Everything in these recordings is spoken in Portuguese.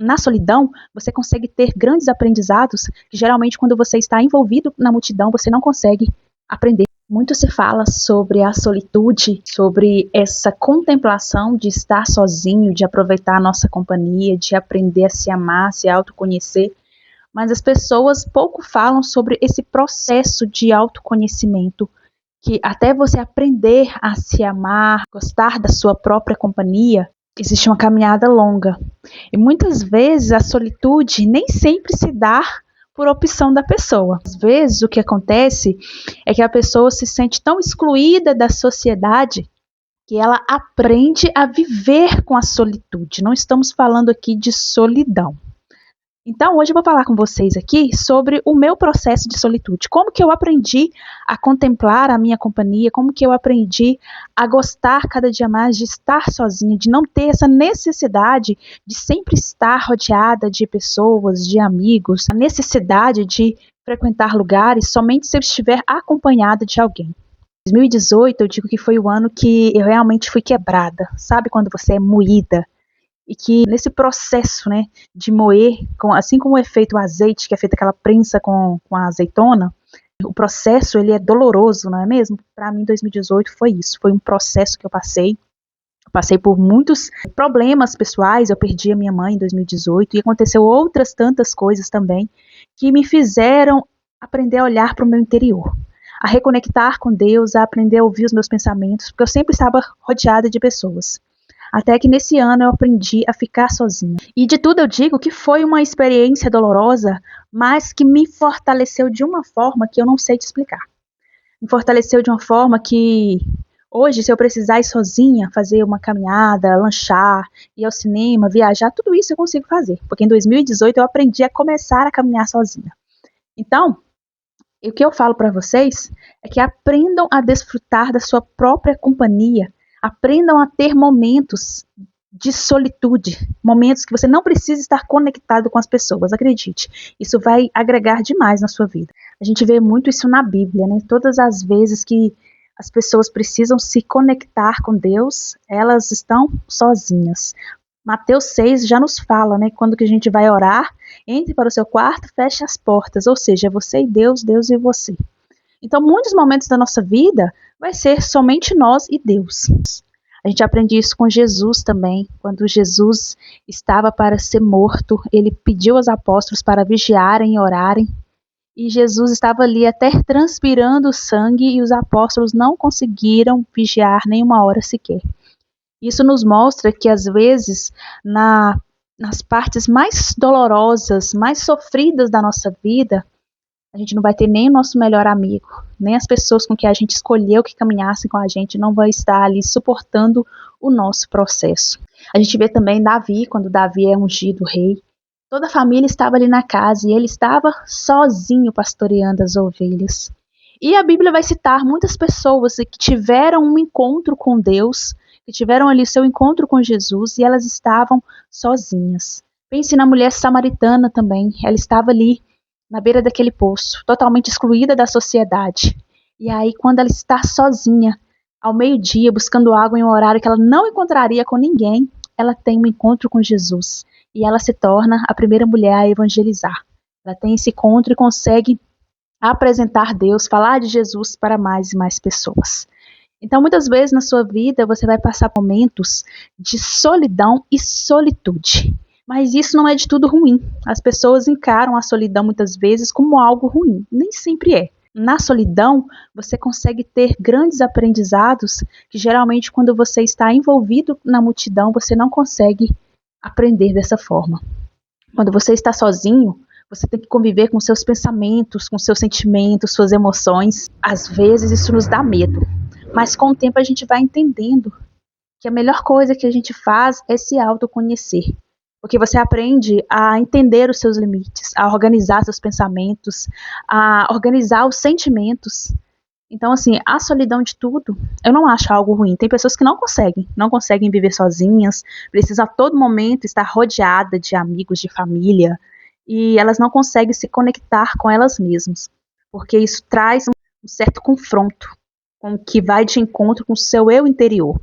Na solidão, você consegue ter grandes aprendizados que geralmente quando você está envolvido na multidão, você não consegue aprender. Muito se fala sobre a solitude, sobre essa contemplação de estar sozinho, de aproveitar a nossa companhia, de aprender a se amar, se autoconhecer, mas as pessoas pouco falam sobre esse processo de autoconhecimento, que até você aprender a se amar, gostar da sua própria companhia, existe uma caminhada longa. E muitas vezes a solitude nem sempre se dá por opção da pessoa. Às vezes o que acontece é que a pessoa se sente tão excluída da sociedade que ela aprende a viver com a solitude. Não estamos falando aqui de solidão. Então, hoje eu vou falar com vocês aqui sobre o meu processo de solitude. Como que eu aprendi a contemplar a minha companhia, como que eu aprendi a gostar cada dia mais de estar sozinha, de não ter essa necessidade de sempre estar rodeada de pessoas, de amigos, a necessidade de frequentar lugares somente se eu estiver acompanhada de alguém. 2018, eu digo que foi o ano que eu realmente fui quebrada. Sabe quando você é moída? E que nesse processo, né, de moer, assim como o efeito azeite, que é feita aquela prensa com a azeitona, o processo ele é doloroso, não é mesmo? Para mim, 2018 foi isso, foi um processo que eu passei. Eu passei por muitos problemas pessoais, eu perdi a minha mãe em 2018 e aconteceu outras tantas coisas também que me fizeram aprender a olhar para o meu interior, a reconectar com Deus, a aprender a ouvir os meus pensamentos, porque eu sempre estava rodeada de pessoas. Até que nesse ano eu aprendi a ficar sozinha. E de tudo eu digo que foi uma experiência dolorosa, mas que me fortaleceu de uma forma que eu não sei te explicar. Me fortaleceu de uma forma que hoje, se eu precisar ir sozinha, fazer uma caminhada, lanchar, ir ao cinema, viajar, tudo isso eu consigo fazer. Porque em 2018 eu aprendi a começar a caminhar sozinha. Então, o que eu falo para vocês é que aprendam a desfrutar da sua própria companhia. Aprendam a ter momentos de solitude, momentos que você não precisa estar conectado com as pessoas, acredite. Isso vai agregar demais na sua vida. A gente vê muito isso na Bíblia, né? Todas as vezes que as pessoas precisam se conectar com Deus, elas estão sozinhas. Mateus 6 já nos fala, né? Quando que a gente vai orar, entre para o seu quarto, feche as portas, ou seja, é você e Deus, Deus e você. Então, muitos momentos da nossa vida vai ser somente nós e Deus. A gente aprende isso com Jesus também. Quando Jesus estava para ser morto, ele pediu aos apóstolos para vigiarem e orarem. E Jesus estava ali até transpirando sangue e os apóstolos não conseguiram vigiar nenhuma hora sequer. Isso nos mostra que, às vezes, nas partes mais dolorosas, mais sofridas da nossa vida, a gente não vai ter nem o nosso melhor amigo, nem as pessoas com que a gente escolheu que caminhassem com a gente não vai estar ali suportando o nosso processo. A gente vê também Davi, quando Davi é ungido rei, toda a família estava ali na casa e ele estava sozinho pastoreando as ovelhas. E a Bíblia vai citar muitas pessoas que tiveram um encontro com Deus, que tiveram ali seu encontro com Jesus e elas estavam sozinhas. Pense na mulher samaritana também, ela estava ali na beira daquele poço, totalmente excluída da sociedade. E aí, quando ela está sozinha, ao meio-dia, buscando água em um horário que ela não encontraria com ninguém, ela tem um encontro com Jesus. E ela se torna a primeira mulher a evangelizar. Ela tem esse encontro e consegue apresentar Deus, falar de Jesus para mais e mais pessoas. Então, muitas vezes na sua vida, você vai passar momentos de solidão e solitude. Mas isso não é de tudo ruim. As pessoas encaram a solidão muitas vezes como algo ruim. Nem sempre é. Na solidão, você consegue ter grandes aprendizados que geralmente quando você está envolvido na multidão, você não consegue aprender dessa forma. Quando você está sozinho, você tem que conviver com seus pensamentos, com seus sentimentos, suas emoções. Às vezes isso nos dá medo. Mas com o tempo a gente vai entendendo que a melhor coisa que a gente faz é se autoconhecer. Porque você aprende a entender os seus limites, a organizar seus pensamentos, a organizar os sentimentos. Então, assim, a solidão de tudo, eu não acho algo ruim. Tem pessoas que não conseguem viver sozinhas, precisam a todo momento estar rodeada de amigos, de família, e elas não conseguem se conectar com elas mesmas, porque isso traz um certo confronto com o que vai de encontro com o seu eu interior.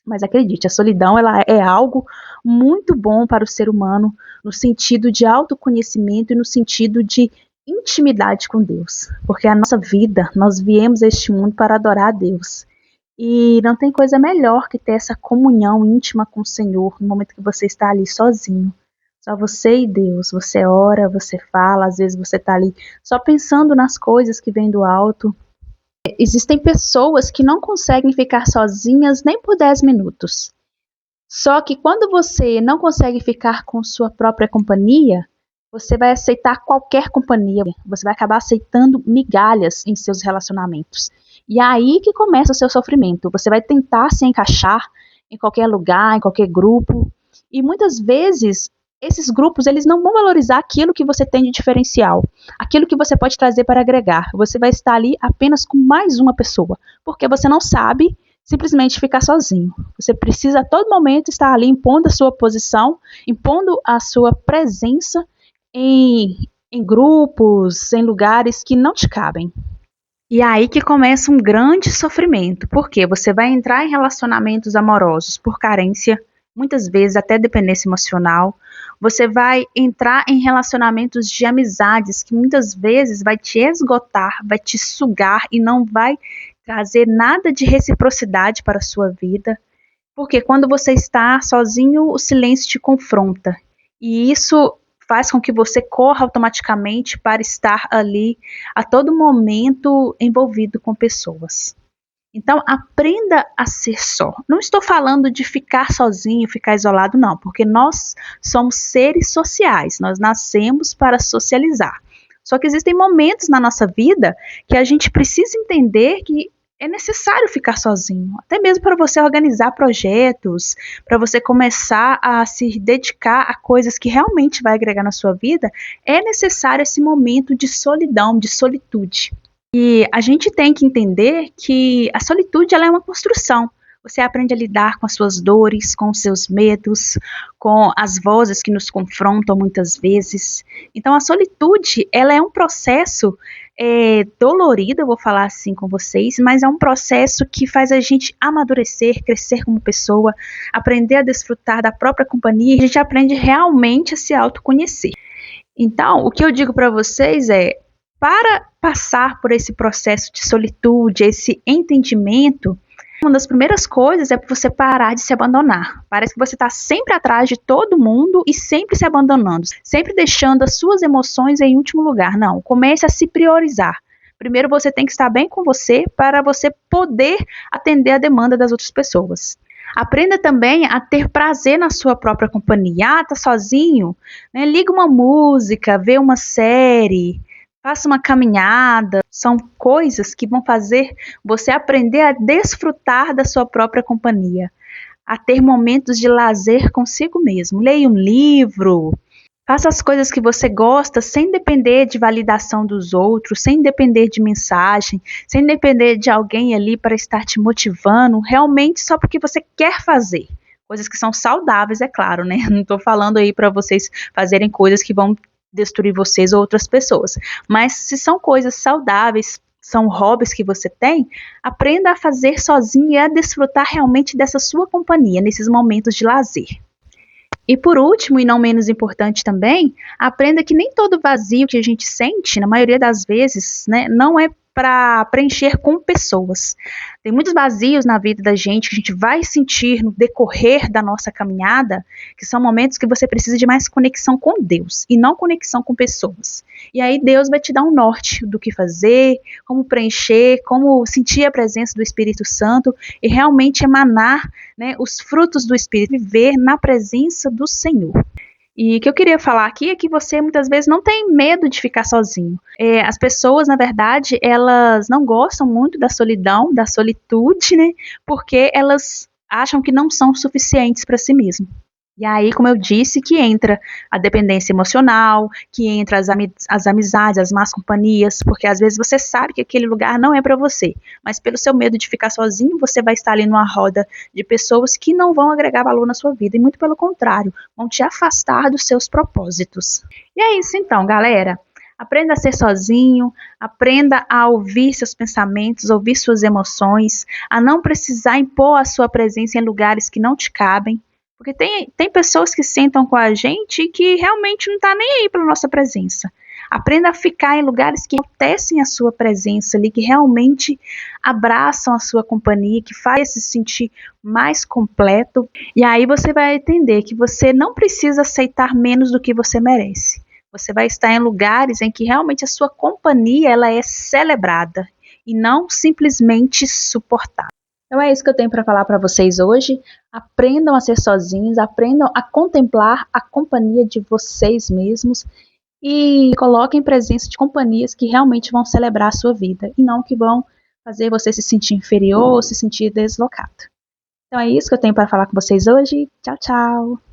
Mas acredite, a solidão ela é algo muito bom para o ser humano, no sentido de autoconhecimento e no sentido de intimidade com Deus. Porque a nossa vida, nós viemos a este mundo para adorar a Deus. E não tem coisa melhor que ter essa comunhão íntima com o Senhor no momento que você está ali sozinho. Só você e Deus. Você ora, você fala, às vezes você está ali só pensando nas coisas que vêm do alto. Existem pessoas que não conseguem ficar sozinhas nem por 10 minutos. Só que quando você não consegue ficar com sua própria companhia, você vai aceitar qualquer companhia. Você vai acabar aceitando migalhas em seus relacionamentos. E é aí que começa o seu sofrimento. Você vai tentar se encaixar em qualquer lugar, em qualquer grupo. E muitas vezes esses grupos eles não vão valorizar aquilo que você tem de diferencial, aquilo que você pode trazer para agregar. Você vai estar ali apenas com mais uma pessoa, porque você não sabe simplesmente ficar sozinho. Você precisa a todo momento estar ali impondo a sua posição, impondo a sua presença em grupos, em lugares que não te cabem. E é aí que começa um grande sofrimento, porque você vai entrar em relacionamentos amorosos por carência, muitas vezes até dependência emocional. Você vai entrar em relacionamentos de amizades que muitas vezes vai te esgotar, vai te sugar e não vai trazer nada de reciprocidade para a sua vida. Porque quando você está sozinho, o silêncio te confronta. E isso faz com que você corra automaticamente para estar ali a todo momento envolvido com pessoas. Então, aprenda a ser só. Não estou falando de ficar sozinho, ficar isolado, não, porque nós somos seres sociais, nós nascemos para socializar. Só que existem momentos na nossa vida que a gente precisa entender que é necessário ficar sozinho, até mesmo para você organizar projetos, para você começar a se dedicar a coisas que realmente vai agregar na sua vida, é necessário esse momento de solidão, de solitude. E a gente tem que entender que a solitude ela é uma construção. Você aprende a lidar com as suas dores, com os seus medos, com as vozes que nos confrontam muitas vezes. Então, a solitude ela é um processo dolorido, eu vou falar assim com vocês, mas é um processo que faz a gente amadurecer, crescer como pessoa, aprender a desfrutar da própria companhia, e a gente aprende realmente a se autoconhecer. Então, o que eu digo para vocês é, para passar por esse processo de solitude, esse entendimento, uma das primeiras coisas é você parar de se abandonar. Parece que você está sempre atrás de todo mundo e sempre se abandonando, sempre deixando as suas emoções em último lugar. Não, comece a se priorizar. Primeiro você tem que estar bem com você para você poder atender a demanda das outras pessoas. Aprenda também a ter prazer na sua própria companhia. Ah, tá sozinho? Né? Liga uma música, vê uma série, faça uma caminhada. São coisas que vão fazer você aprender a desfrutar da sua própria companhia, a ter momentos de lazer consigo mesmo. Leia um livro, faça as coisas que você gosta sem depender de validação dos outros, sem depender de mensagem, sem depender de alguém ali para estar te motivando, realmente só porque você quer fazer. Coisas que são saudáveis, é claro, né? Não estou falando aí para vocês fazerem coisas que vão destruir vocês ou outras pessoas. Mas se são coisas saudáveis, são hobbies que você tem, aprenda a fazer sozinho e a desfrutar realmente dessa sua companhia nesses momentos de lazer. E por último, e não menos importante também, aprenda que nem todo vazio que a gente sente, na maioria das vezes, né, não é para preencher com pessoas. Tem muitos vazios na vida da gente que a gente vai sentir no decorrer da nossa caminhada, que são momentos que você precisa de mais conexão com Deus e não conexão com pessoas. E aí Deus vai te dar um norte do que fazer, como preencher, como sentir a presença do Espírito Santo e realmente emanar, né, os frutos do Espírito, viver na presença do Senhor. E o que eu queria falar aqui é que você muitas vezes não tem medo de ficar sozinho. As pessoas, na verdade, elas não gostam muito da solidão, da solitude, né? Porque elas acham que não são suficientes para si mesmo. E aí, como eu disse, que entra a dependência emocional, que entra as amizades, as más companhias, porque às vezes você sabe que aquele lugar não é para você, mas pelo seu medo de ficar sozinho, você vai estar ali numa roda de pessoas que não vão agregar valor na sua vida, e muito pelo contrário, vão te afastar dos seus propósitos. E é isso então, galera. Aprenda a ser sozinho, aprenda a ouvir seus pensamentos, ouvir suas emoções, a não precisar impor a sua presença em lugares que não te cabem. Porque tem pessoas que sentam com a gente e que realmente não tá nem aí para nossa presença. Aprenda a ficar em lugares que tecem a sua presença ali, que realmente abraçam a sua companhia, que faz se sentir mais completo. E aí você vai entender que você não precisa aceitar menos do que você merece. Você vai estar em lugares em que realmente a sua companhia ela é celebrada e não simplesmente suportada. Então é isso que eu tenho para falar para vocês hoje. Aprendam a ser sozinhos, aprendam a contemplar a companhia de vocês mesmos e coloquem presença de companhias que realmente vão celebrar a sua vida e não que vão fazer você se sentir inferior ou se sentir deslocado. Então é isso que eu tenho para falar com vocês hoje. Tchau, tchau!